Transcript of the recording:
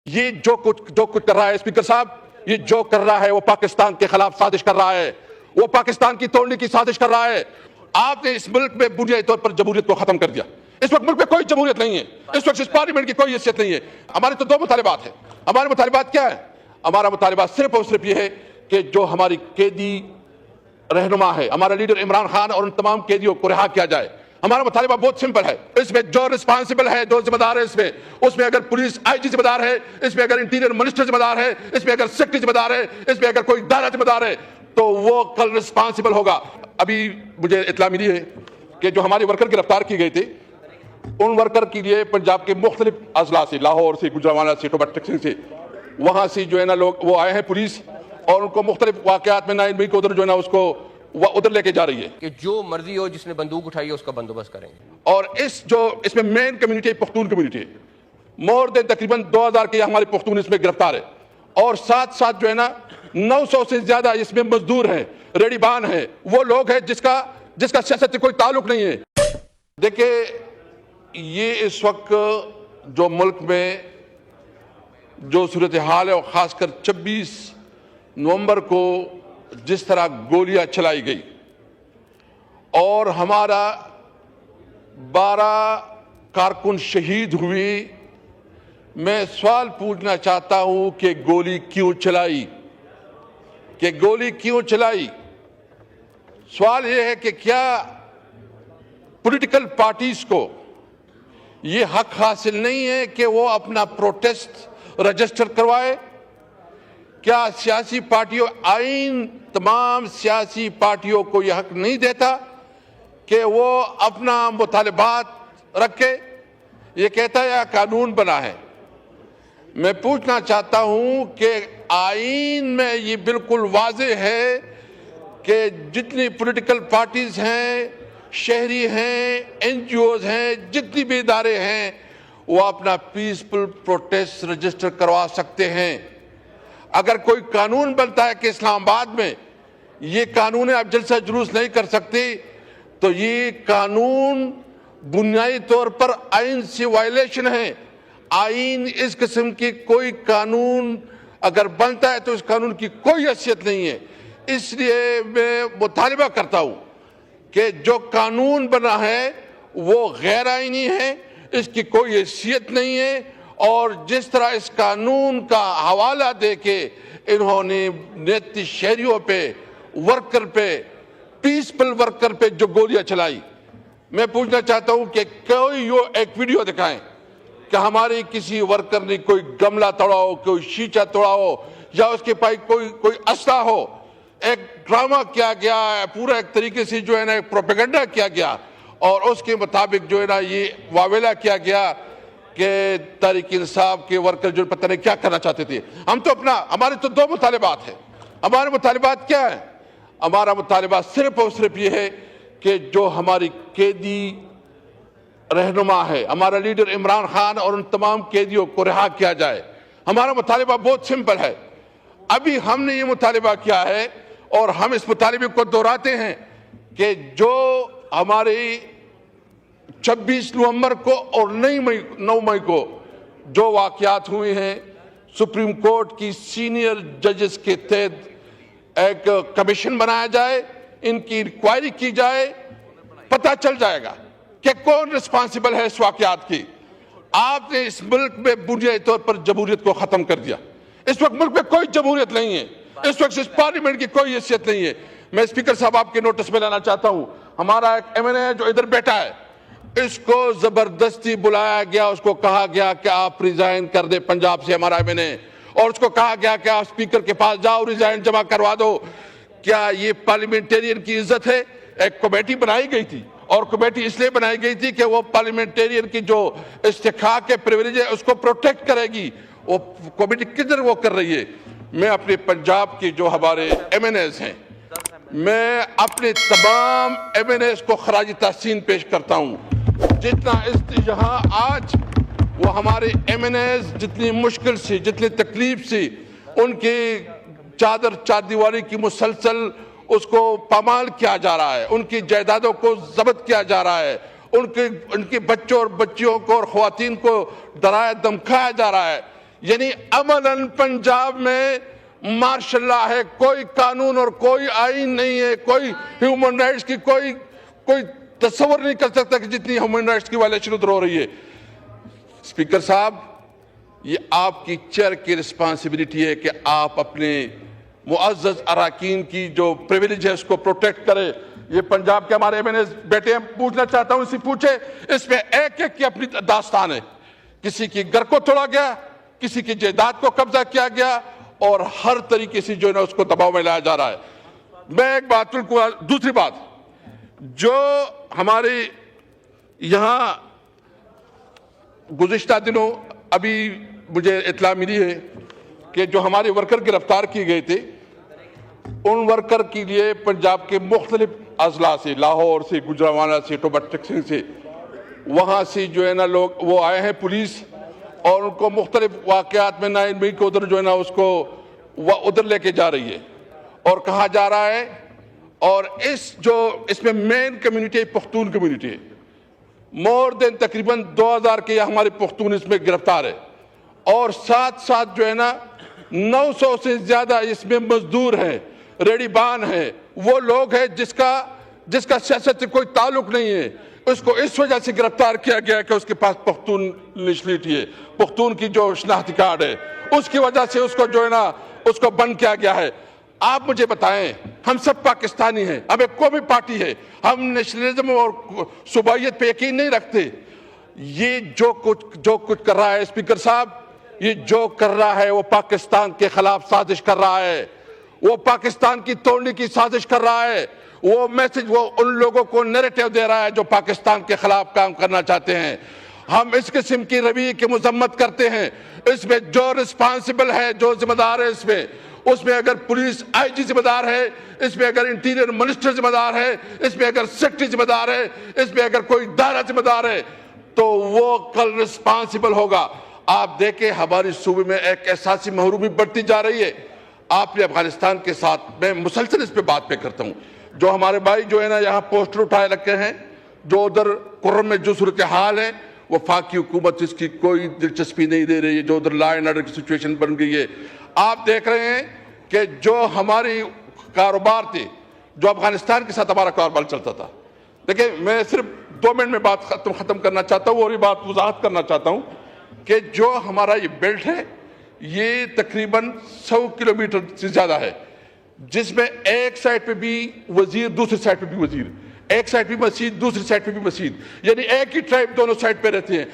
یہ جو کچھ کر رہا ہے اسپیکر صاحب، یہ جو کر رہا ہے وہ پاکستان کے خلاف سازش کر رہا ہے، وہ پاکستان کی توڑنے کی سازش کر رہا ہے۔ آپ نے اس ملک میں بنیادی طور پر جمہوریت کو ختم کر دیا۔ اس وقت ملک میں کوئی جمہوریت نہیں ہے، اس وقت اس پارلیمنٹ کی کوئی حیثیت نہیں ہے۔ ہمارے تو دو مطالبات ہیں۔ ہمارے مطالبات کیا ہے؟ ہمارا مطالبہ صرف اور صرف یہ ہے کہ جو ہماری قیدی رہنما ہے، ہمارا لیڈر عمران خان اور ان تمام قیدیوں کو رہا کیا جائے۔ ہمارا مطالبہ بہت سمپل ہے۔ اس میں جو رسپانسبل ہے، جو ذمہ دار ہے، اس میں اگر پولیس آئی جی ذمہ دار ہے، اس میں اگر انٹیریئر منسٹر ذمہ دار ہے، اس میں اگر سیکرٹری ذمہ دار ہے، اس میں اگر کوئی ادارہ ذمہ دار ہے تو وہ کل رسپانسبل ہوگا۔ ابھی مجھے اطلاع ملی ہے کہ جو ہمارے ورکر گرفتار کیے گئے تھے، ان ورکر کے لیے پنجاب کے مختلف اضلاع سے، لاہور سے، گجرانوالہ سے، ٹوبا سے، وہاں سے جو ہے نا لوگ وہ آئے ہیں پولیس، اور ان کو مختلف واقعات میں 9 مئی کو ادھر جو ہے نا اس کو وہ ادھر لے کے جا رہی ہے کہ جو مرضی ہو جس نے بندوق اٹھائی ہے اس کا بندوبست کریں گے۔ اور اس میں مین کمیونٹی پختون کمیونٹی ہے۔ مور دین تقریباً 2000 کے ہمارے پختون اس میں گرفتار ہے، اور ساتھ ساتھ جو ہے نا 900 سے زیادہ اس میں مزدور ہیں، ریڈی بان ہیں، وہ لوگ ہیں جس کا سیاست سے کوئی تعلق نہیں ہے۔ دیکھیں، یہ اس وقت جو ملک میں جو صورتحال ہے، اور خاص کر 26 نومبر کو جس طرح گولیاں چلائی گئی اور ہمارا 12 کارکن شہید ہوئی، میں سوال پوچھنا چاہتا ہوں کہ گولی کیوں چلائی؟ سوال یہ ہے کہ کیا پولیٹیکل پارٹیز کو یہ حق حاصل نہیں ہے کہ وہ اپنا پروٹیسٹ رجسٹر کروائے؟ کیا سیاسی پارٹیوں آئین تمام سیاسی پارٹیوں کو یہ حق نہیں دیتا کہ وہ اپنا مطالبات رکھے؟ یہ کہتا ہے یا قانون بنا ہے؟ میں پوچھنا چاہتا ہوں کہ آئین میں یہ بالکل واضح ہے کہ جتنی پولیٹیکل پارٹیز ہیں، شہری ہیں، این جی اوز ہیں، جتنی بھی ادارے ہیں، وہ اپنا پیسفل پروٹیسٹ رجسٹر کروا سکتے ہیں۔ اگر کوئی قانون بنتا ہے کہ اسلام آباد میں یہ قانون آپ جلسہ جلوس نہیں کر سکتے، تو یہ قانون بنیادی طور پر آئین سے وائلیشن ہے۔ آئین اس قسم کی کوئی قانون اگر بنتا ہے تو اس قانون کی کوئی حیثیت نہیں ہے۔ اس لیے میں مطالبہ کرتا ہوں کہ جو قانون بنا ہے وہ غیر آئینی ہے، اس کی کوئی حیثیت نہیں ہے، اور جس طرح اس قانون کا حوالہ دے کے انہوں نے نیتی شہریوں پہ، ورکر پہ، پیسفل ورکر پہ جو گولیاں چلائی، میں پوچھنا چاہتا ہوں کہ کوئی ایک ویڈیو دکھائیں کہ ہماری کسی ورکر نے کوئی گملہ توڑا ہو، کوئی شیشہ توڑا ہو، یا اس کے پاس کوئی اسلحہ ہو۔ ایک ڈرامہ کیا گیا ہے، پورا ایک طریقے سے جو ہے نا ایک پروپیگنڈا کیا گیا، اور اس کے مطابق جو ہے نا یہ واویلا کیا گیا کہ تحریک انصاف کے ورکر جو پتہ نہیں کیا کرنا چاہتے تھے۔ ہمارے تو دو مطالبات ہیں۔ ہمارے مطالبات کیا ہیں؟ ہمارا مطالبہ صرف اور صرف یہ ہے کہ جو ہماری قیدی رہنما ہے، ہمارا لیڈر عمران خان اور ان تمام قیدیوں کو رہا کیا جائے۔ ہمارا مطالبہ بہت سمپل ہے۔ ابھی ہم نے یہ مطالبہ کیا ہے، اور ہم اس مطالبے کو دہراتے ہیں کہ جو ہمارے 26 نومبر کو اور 9 مئی کو جو واقعات ہوئے ہیں، سپریم کورٹ کی سینئر ججز کے تحت ایک کمیشن بنایا جائے، ان کی انکوائری کی جائے، پتہ چل جائے گا کہ کون رسپانسبل ہے اس واقعات کی۔ آپ نے اس ملک میں بنیادی طور پر جمہوریت کو ختم کر دیا۔ اس وقت ملک میں کوئی جمہوریت نہیں ہے، اس وقت اس پارلیمنٹ کی کوئی حیثیت نہیں ہے۔ میں اسپیکر صاحب آپ کے نوٹس میں لانا چاہتا ہوں، ہمارا ایک ایم این اے جو ادھر بیٹھا ہے، اس کو زبردستی بلایا گیا، اس کو کہا گیا کہ آپ ریزائن کر دیں پنجاب سے، ہمارا ایم این اے، اور اس کو کہا گیا کہ آپ اسپیکر کے پاس جاؤ، ریزائن جمع کروا دو۔ کیا یہ پارلیمنٹیرین کی عزت ہے؟ ایک کمیٹی بنائی گئی تھی، اور کمیٹی اس لیے بنائی گئی تھی کہ وہ پارلیمنٹیرین کی جو استحقاق کے پریویلیج ہے اس کو پروٹیکٹ کرے گی۔ وہ کمیٹی کدھر وہ کر رہی ہے؟ میں اپنے پنجاب کی جو ہمارے ایم این ایز ہیں، میں اپنے تمام ایم این ایز کو خراج تحسین پیش کرتا ہوں۔ جتنا یہاں آج وہ ہمارے ایم این ایز جتنی مشکل سے، جتنی تکلیف سے، ان کی چار دیواری کی مسلسل اس کو پامال کیا جا رہا ہے، ان کی جائیدادوں کو ضبط کیا جا رہا ہے، ان کے بچوں اور بچیوں کو اور خواتین کو ڈرایا دھمکایا جا رہا ہے۔ یعنی امن پنجاب میں ماشاء اللہ ہے، کوئی قانون اور کوئی آئین نہیں ہے، کوئی ہیومن رائٹس کی کوئی تصور نہیں کر سکتا کہ جتنی ہیومن رائٹس کی وائلیشن ادھر ہو رہی ہے۔ اسپیکر صاحب، یہ آپ کی چیئر کی رسپانسبلٹی ہے کہ آپ اپنے معزز اراکین کی جو پریویلیج ہے اس کو پروٹیکٹ کرے۔ یہ پنجاب کے ہمارے ایم این اے بیٹے ہیں، پوچھنا چاہتا ہوں، اسی پوچھے، اس میں ایک ایک کی اپنی داستان ہے۔ کسی کی گھر کو توڑا گیا، کسی کی جائیداد کو قبضہ کیا گیا، اور ہر طریقے سے جو ہے نا اس کو دباؤ میں لایا جا رہا ہے۔ میں ایک بات دوسری بات، جو ہمارے یہاں گزشتہ دنوں ابھی مجھے اطلاع ملی ہے کہ جو ہمارے ورکر گرفتار کیے گئے تھے، ان ورکر کے لیے پنجاب کے مختلف اضلاع سے، لاہور سے، گجرانوالہ سے، ٹوبہ ٹیکسنگ سے، وہاں سے جو ہے نا لوگ وہ آئے ہیں پولیس، اور ان کو مختلف واقعات میں 9 مئی کو ادھر جو ہے نا اس کو ادھر لے کے جا رہی ہے، اور کہا جا رہا ہے، اور اس میں مین کمیونٹی پختون کمیونٹی ہے، مور دین تقریباً 2000 کے ہمارے پختون اس میں گرفتار ہے، اور ساتھ ساتھ جو ہے نا 900 سے زیادہ اس میں مزدور ہیں، ریڑی بان ہیں، وہ لوگ ہیں جس کا سیاست سے کوئی تعلق نہیں ہے، اس کو اس وجہ سے گرفتار کیا گیا کہ اس کے پاس پختون نیشنلٹی ہے، پختون کی جو شناختی کارڈ ہے، اس کی وجہ سے اس کو جو ہے نا اس کو بند کیا گیا ہے۔ آپ مجھے بتائیں، ہم سب پاکستانی ہیں، ہم ایک قومی پارٹی ہے، ہم نیشنلزم اور صوبائیت پہ یقین نہیں رکھتے۔ یہ جو کچھ کر رہا ہے اسپیکر صاحب، یہ جو کر رہا ہے وہ پاکستان کے خلاف سازش کر رہا ہے، وہ پاکستان کی توڑنے کی سازش کر رہا ہے، وہ میسج وہ ان لوگوں کو نیریٹو دے رہا ہے جو پاکستان کے خلاف کام کرنا چاہتے ہیں۔ ہم اس قسم کی رویے کی مذمت کرتے ہیں۔ اس میں جو رسپانسبل ہے، جو ذمہ دار ہے، اس میں اگر پولیس آئی جی ذمہ دار ہے، اس میں اگر انٹیریئر منسٹر ذمہ دار ہے، اس میں اگر سیکرٹری ذمہ دار ہے، اس میں اگر کوئی ادارہ ذمہ دار ہے، تو وہ کل رسپانسبل ہوگا۔ آپ دیکھیں ہماری صوبے میں ایک احساسی محرومی بڑھتی جا رہی ہے۔ آپ نے افغانستان کے ساتھ، میں مسلسل اس پہ بات کرتا ہوں، جو ہمارے بھائی جو ہے نا یہاں پوسٹر اٹھائے رکھے ہیں، جو ادھر قرم میں جو صورتحال ہے، وفاقی حکومت اس کی کوئی دلچسپی نہیں دے رہی ہے، جو ادھر لا اینڈ آرڈر کی سچویشن بن گئی ہے۔ آپ دیکھ رہے ہیں کہ جو ہماری کاروبار تھے، جو افغانستان کے ساتھ ہمارا کاروبار چلتا تھا، دیکھیں میں صرف 2 منٹ میں بات ختم کرنا چاہتا ہوں، اور یہ بات وضاحت کرنا چاہتا ہوں کہ جو ہمارا یہ بیلٹ ہے، یہ تقریباً 100 کلومیٹر سے زیادہ ہے، جس میں ایک سائٹ پہ بھی وزیر، دوسری سائٹ پہ بھی وزیر، ایک سائٹ پہ مسجد، دوسری سائٹ پہ بھی مسجد، یعنی ایک ہی ٹرائب دونوں سائٹ پہ رہتے ہیں۔